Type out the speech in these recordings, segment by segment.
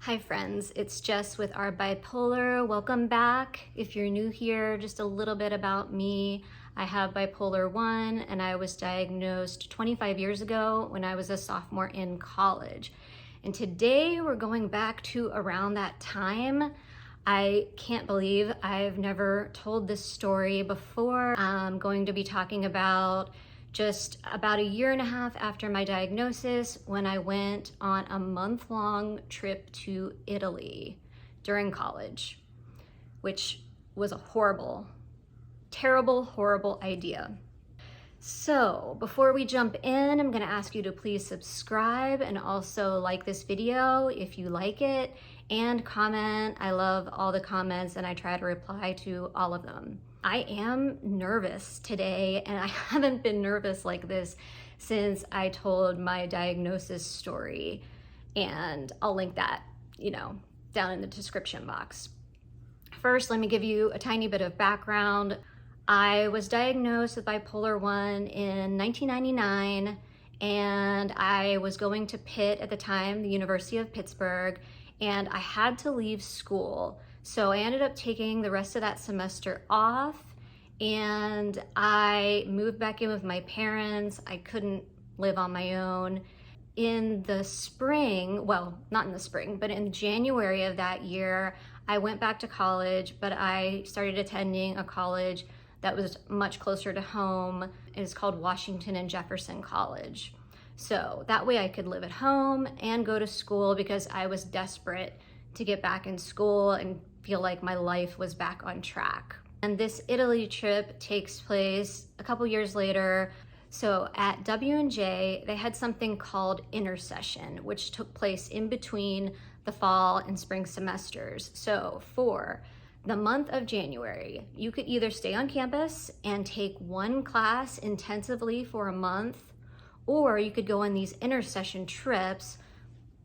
Hi friends, it's Jess with our Bipolar. Welcome back. If you're new here, just a little bit about me. I have bipolar 1 and I was diagnosed 25 years ago when I was a sophomore in college. And today we're going back to around that time. I can't believe I've never told this story before. I'm going to be talking about just about a year and a half after my diagnosis when I went on a month-long trip to Italy during college, which was a horrible, terrible, horrible idea. So before we jump in, I'm gonna ask you to please subscribe and also like this video if you like it, and comment. I love all the comments and I try to reply to all of them. I am nervous today, and I haven't been nervous like this since I told my diagnosis story, and I'll link that, down in the description box. First, let me give you a tiny bit of background. I was diagnosed with bipolar 1 in 1999, and I was going to Pitt at the time, the University of Pittsburgh, and I had to leave school. So I ended up taking the rest of that semester off, and I moved back in with my parents. I couldn't live on my own. In the spring, well, not in the spring, but in January of that year, I went back to college, but I started attending a college that was much closer to home. It's called Washington and Jefferson College. So that way I could live at home and go to school because I was desperate to get back in school and feel like my life was back on track. And this Italy trip takes place a couple years later. So at W&J, they had something called Intersession, which took place in between the fall and spring semesters. So for the month of January, you could either stay on campus and take one class intensively for a month, or you could go on these intersession trips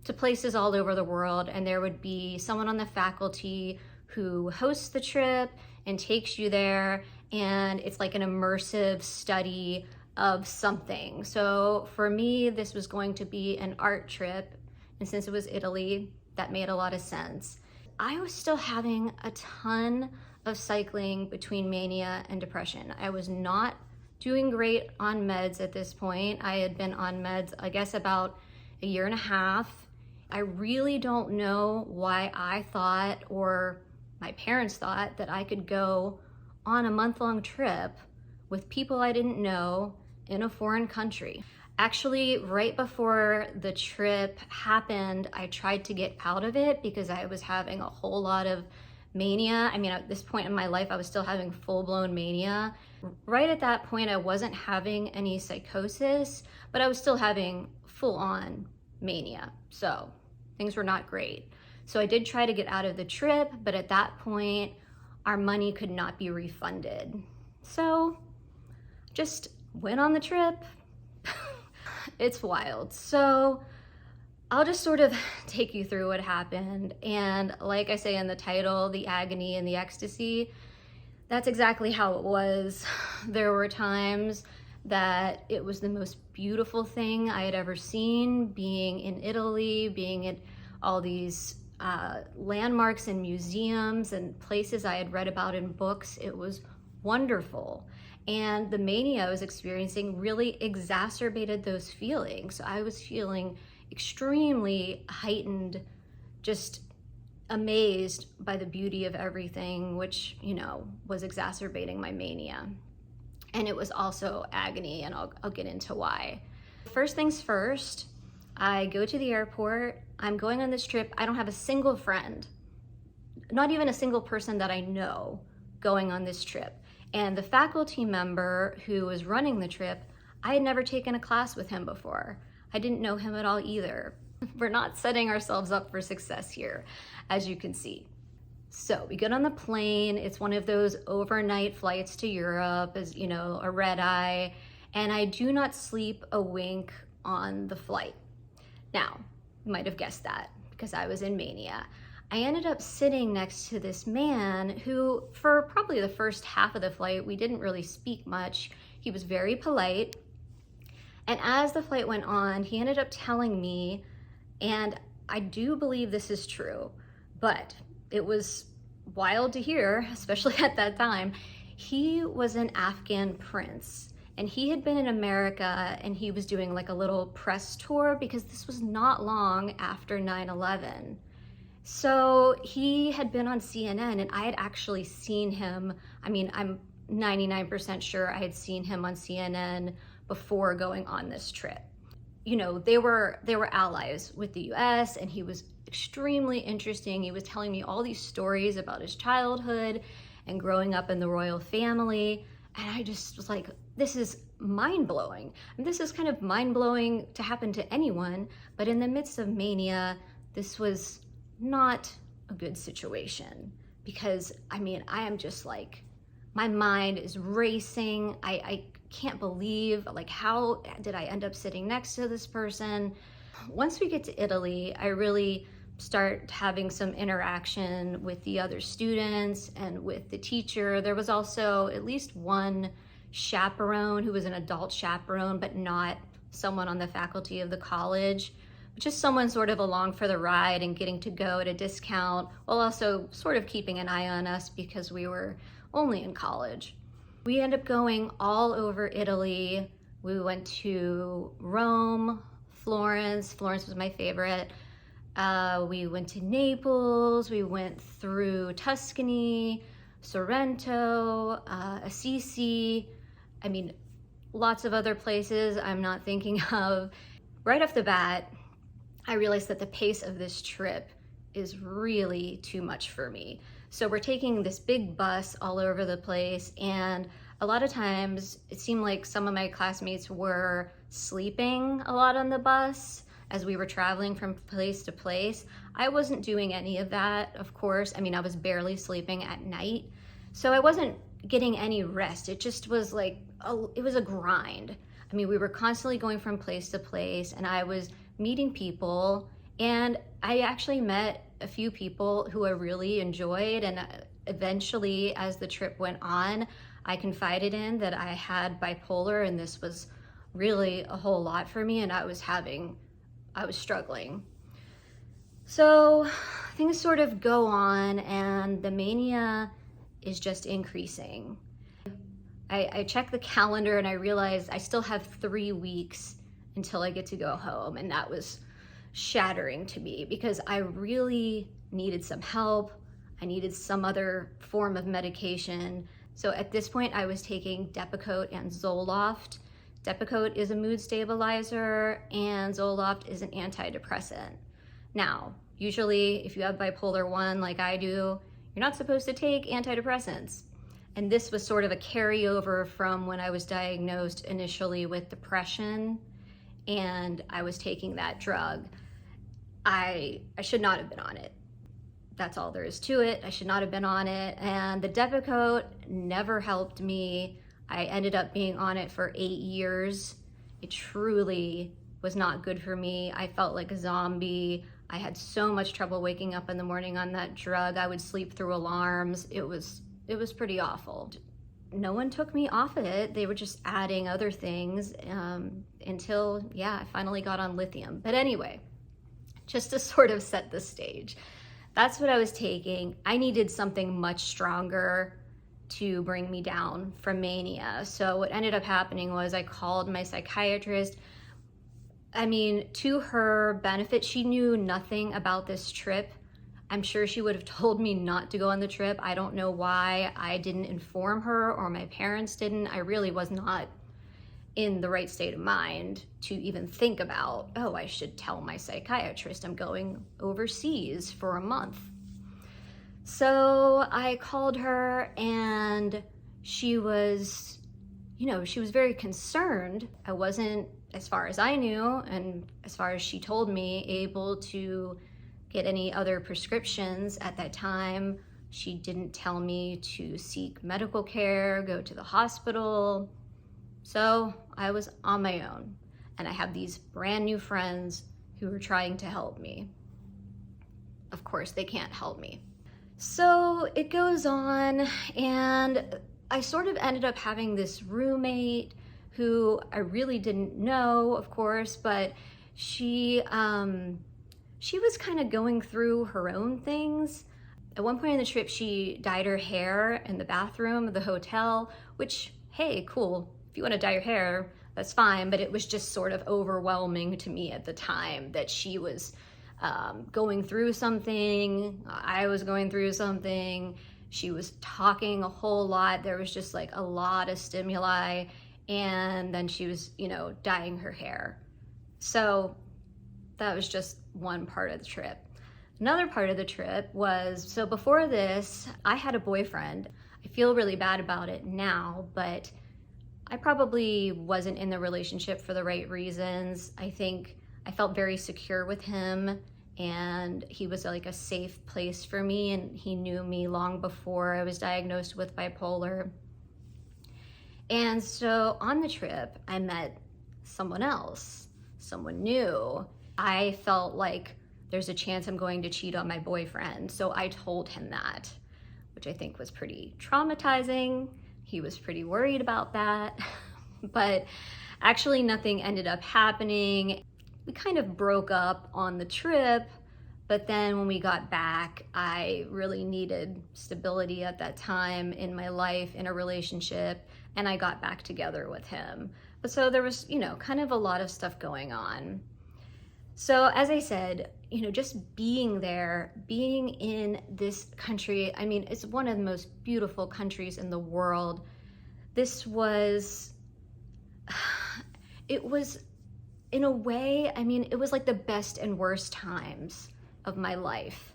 to places all over the world, and there would be someone on the faculty who hosts the trip and takes you there, and it's like an immersive study of something. So for me, this was going to be an art trip, and since it was Italy, that made a lot of sense. I was still having a ton of cycling between mania and depression. I was not doing great on meds at this point. I had been on meds, I guess, about a year and a half. I really don't know why I thought, or my parents thought, that I could go on a month-long trip with people I didn't know in a foreign country. Actually, right before the trip happened, I tried to get out of it because I was having a whole lot of mania. I mean, at this point in my life, I was still having full-blown mania. Right at that point, I wasn't having any psychosis, but I was still having full-on mania. So things were not great. So I did try to get out of the trip, but at that point, our money could not be refunded. So just went on the trip. It's wild. So I'll just sort of take you through what happened. And like I say in the title, the agony and the ecstasy, that's exactly how it was. There were times that it was the most beautiful thing I had ever seen, being in Italy, being at all these landmarks and museums and places I had read about in books. It was wonderful. And the mania I was experiencing really exacerbated those feelings. So I was feeling extremely heightened, just amazed by the beauty of everything, which, was exacerbating my mania. And it was also agony, and I'll get into why. First things first, I go to the airport. I'm going on this trip. I don't have a single friend, not even a single person that I know going on this trip. And the faculty member who was running the trip, I had never taken a class with him before. I didn't know him at all either. We're not setting ourselves up for success here, as you can see. So we get on the plane. It's one of those overnight flights to Europe, as a red eye, and I do not sleep a wink on the flight. Now, you might have guessed that because I was in mania. I ended up sitting next to this man who, for probably the first half of the flight, we didn't really speak much. He was very polite. And as the flight went on, he ended up telling me, and I do believe this is true, but it was wild to hear, especially at that time. He was an Afghan prince, and he had been in America, and he was doing like a little press tour because this was not long after 9/11. So he had been on CNN, and I had actually seen him. I mean, I'm 99% sure I had seen him on CNN before going on this trip. You know, they were allies with the US, and he was extremely interesting. He was telling me all these stories about his childhood and growing up in the royal family. And I just was like, this is mind-blowing. And this is kind of mind-blowing to happen to anyone, but in the midst of Mania, this was not a good situation, because I mean, I am just like, my mind is racing. I can't believe, like, how did I end up sitting next to this person? Once we get to Italy, I really start having some interaction with the other students and with the teacher. There was also at least one chaperone who was an adult chaperone, but not someone on the faculty of the college, just someone sort of along for the ride and getting to go at a discount, while also sort of keeping an eye on us because we were only in college. We ended up going all over Italy. We went to Rome, Florence. Florence was my favorite. We went to Naples. We went through Tuscany, Sorrento, Assisi. I mean, lots of other places I'm not thinking of. Right off the bat, I realized that the pace of this trip is really too much for me. So we're taking this big bus all over the place, and a lot of times it seemed like some of my classmates were sleeping a lot on the bus as we were traveling from place to place. I wasn't doing any of that, of course. I mean, I was barely sleeping at night, so I wasn't getting any rest. It just was like, it was a grind. I mean, we were constantly going from place to place, and I was meeting people, and I actually met a few people who I really enjoyed, and eventually, as the trip went on, I confided in that I had bipolar, and this was really a whole lot for me, and I was struggling. So things sort of go on, and the mania is just increasing. I check the calendar, and I realize I still have 3 weeks until I get to go home, and that was shattering to me because I really needed some help. I needed some other form of medication. So at this point, I was taking Depakote and Zoloft. Depakote is a mood stabilizer, and Zoloft is an antidepressant. Now, usually if you have bipolar 1 like I do, you're not supposed to take antidepressants. And this was sort of a carryover from when I was diagnosed initially with depression, and I was taking that drug. I should not have been on it. That's all there is to it. I should not have been on it. And the Depakote never helped me. I ended up being on it for 8 years. It truly was not good for me. I felt like a zombie. I had so much trouble waking up in the morning on that drug. I would sleep through alarms. It was pretty awful. No one took me off of it. They were just adding other things until, yeah, I finally got on lithium. But anyway, just to sort of set the stage, that's what I was taking. I needed something much stronger to bring me down from mania. So what ended up happening was I called my psychiatrist. I mean, to her benefit, she knew nothing about this trip. I'm sure she would have told me not to go on the trip. I don't know why I didn't inform her, or my parents didn't. I really was not in the right state of mind to even think about, oh, I should tell my psychiatrist I'm going overseas for a month. So I called her, and she was, she was very concerned. I wasn't, as far as I knew, and as far as she told me, able to get any other prescriptions at that time. She didn't tell me to seek medical care, go to the hospital. So I was on my own, and I have these brand new friends who were trying to help me. Of course, they can't help me. So it goes on, and I sort of ended up having this roommate who I really didn't know, of course, but she she was kind of going through her own things. At one point in the trip, she dyed her hair in the bathroom of the hotel, which, hey, cool. If you want to dye your hair, that's fine. But it was just sort of overwhelming to me at the time that she was going through something. I was going through something. She was talking a whole lot. There was just like a lot of stimuli. And then she was, you know, dyeing her hair. So that was just one part of the trip. Another part of the trip was, so before this, I had a boyfriend. I feel really bad about it now, but I probably wasn't in the relationship for the right reasons. I think I felt very secure with him, and he was like a safe place for me, and he knew me long before I was diagnosed with bipolar. And so on the trip, I met someone else, someone new. I felt like there's a chance I'm going to cheat on my boyfriend. So I told him that, which I think was pretty traumatizing. He was pretty worried about that, but actually nothing ended up happening. We kind of broke up on the trip, but then when we got back, I really needed stability at that time in my life, in a relationship, and I got back together with him. But so there was, you know, kind of a lot of stuff going on. So as I said, you know, just being there, being in this country, I mean, it's one of the most beautiful countries in the world. This was, it was, in a way, I mean, it was like the best and worst times of my life.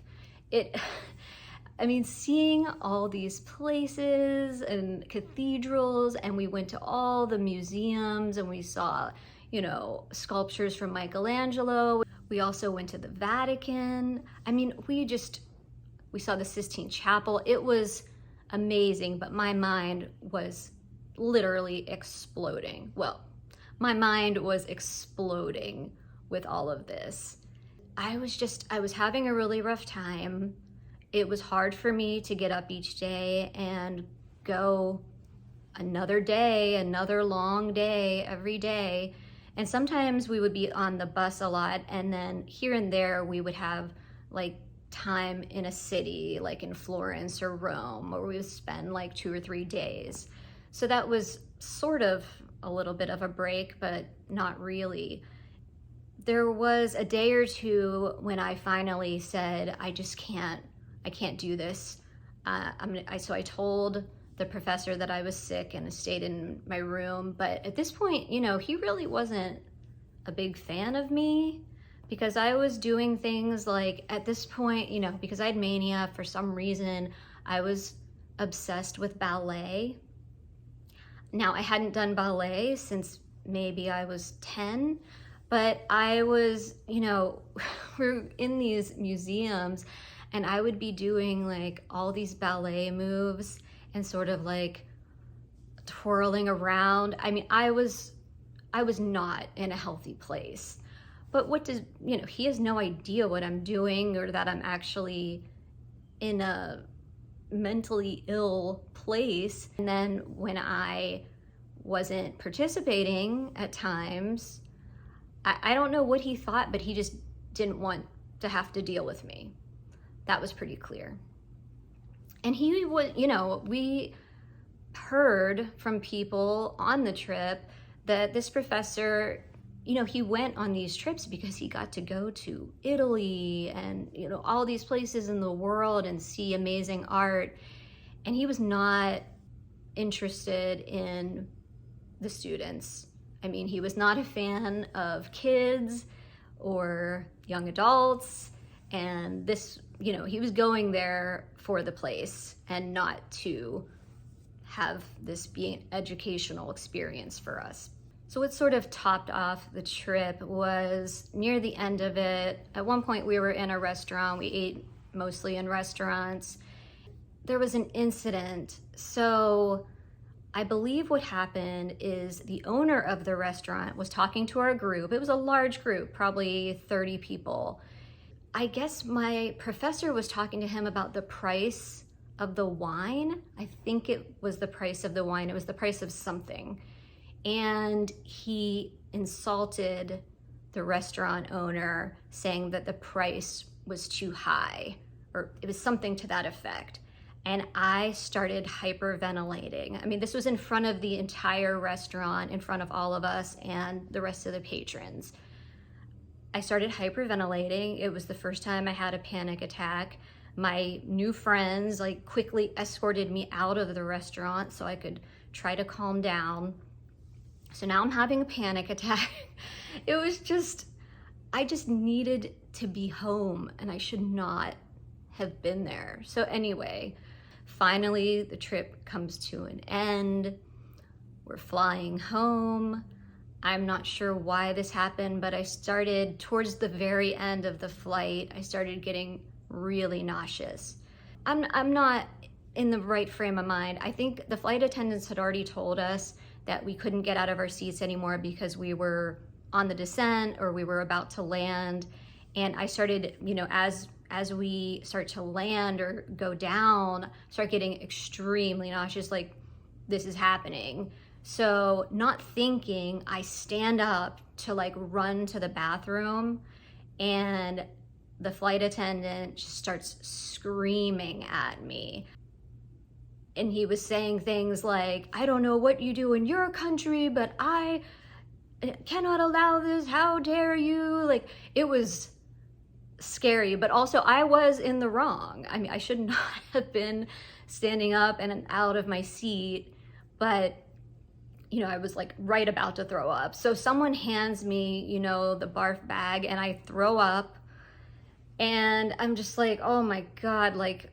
I mean, seeing all these places and cathedrals, and we went to all the museums and we saw, you know, sculptures from Michelangelo. We also went to the Vatican. I mean, we saw the Sistine Chapel. It was amazing, but my mind was literally exploding. Well, my mind was exploding with all of this. I was having a really rough time. It was hard for me to get up each day and go another day, another long day every day. And sometimes we would be on the bus a lot, and then here and there we would have like time in a city, like in Florence or Rome, where we would spend like 2 or 3 days. So that was sort of a little bit of a break, but not really. There was a day or two when I finally said, I can't do this. So I told the professor that I was sick and stayed in my room. But at this point, you know, he really wasn't a big fan of me, because I was doing things like, at this point, you know, because I had mania, for some reason, I was obsessed with ballet. Now, I hadn't done ballet since maybe I was 10, but I was, you know, we're in these museums, and I would be doing like all these ballet moves and sort of like twirling around. I mean, I was not in a healthy place. But you know, he has no idea what I'm doing, or that I'm actually in a mentally ill place. And then when I wasn't participating at times, I don't know what he thought, but he just didn't want to have to deal with me. That was pretty clear. And he was, you know, we heard from people on the trip that this professor, you know, he went on these trips because he got to go to Italy and, you know, all these places in the world and see amazing art. And he was not interested in the students. I mean, he was not a fan of kids or young adults. And this, you know, he was going there for the place and not to have this be an educational experience for us. So what sort of topped off the trip was near the end of it. At one point we were in a restaurant. We ate mostly in restaurants. There was an incident. So I believe what happened is the owner of the restaurant was talking to our group. It was a large group, probably 30 people. I guess my professor was talking to him about the price of the wine. I think it was the price of the wine. It was the price of something. And he insulted the restaurant owner saying that the price was too high, or it was something to that effect. And I started hyperventilating. I mean, this was in front of the entire restaurant, in front of all of us and the rest of the patrons. I started hyperventilating. It was the first time I had a panic attack. My new friends like quickly escorted me out of the restaurant so I could try to calm down. So now I'm having a panic attack. It was just, I just needed to be home, and I should not have been there. So anyway, finally the trip comes to an end. We're flying home. I'm not sure why this happened, but I started, towards the very end of the flight, I started getting really nauseous. I'm not in the right frame of mind. I think the flight attendants had already told us that we couldn't get out of our seats anymore because we were on the descent or we were about to land. And I started, you know, as we start to land or go down, start getting extremely nauseous, like this is happening. So not thinking, I stand up to like run to the bathroom, and the flight attendant just starts screaming at me. And he was saying things like, I don't know what you do in your country, but I cannot allow this, how dare you? Like, it was scary, but also I was in the wrong. I mean, I should not have been standing up and out of my seat, but you know, I was like right about to throw up. So someone hands me, you know, the barf bag, and I throw up, and I'm just like, oh my God, like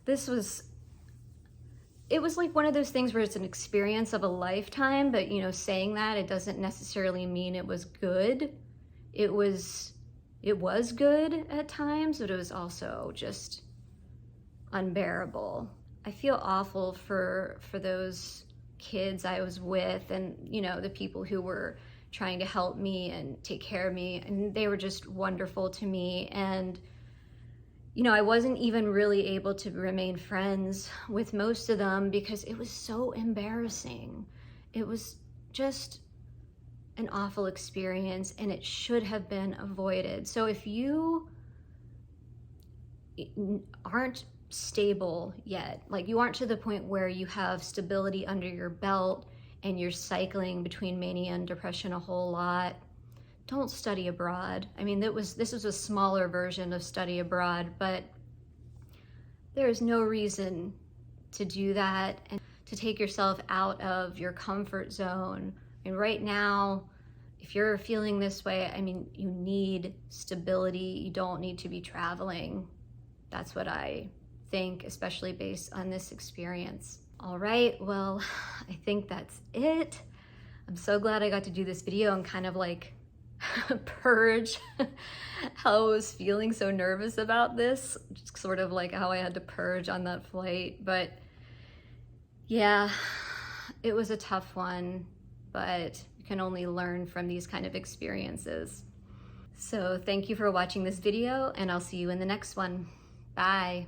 it was like one of those things where it's an experience of a lifetime, but you know, saying that, it doesn't necessarily mean it was good. It was good at times, but it was also just unbearable. I feel awful for those kids I was with, and you know, the people who were trying to help me and take care of me, and they were just wonderful to me. And you know, I wasn't even really able to remain friends with most of them because it was so embarrassing. It was just an awful experience, and it should have been avoided. So if you aren't stable yet, like you aren't to the point where you have stability under your belt and you're cycling between mania and depression a whole lot, don't study abroad. I mean, this was a smaller version of study abroad, but there is no reason to do that and to take yourself out of your comfort zone. And right now, if you're feeling this way, I mean, you need stability. You don't need to be traveling. That's what I think, especially based on this experience. All right, well, I think that's it. I'm so glad I got to do this video and kind of like purge how I was feeling so nervous about this, just sort of like how I had to purge on that flight. But yeah, it was a tough one, but you can only learn from these kind of experiences. So thank you for watching this video, and I'll see you in the next one. Bye.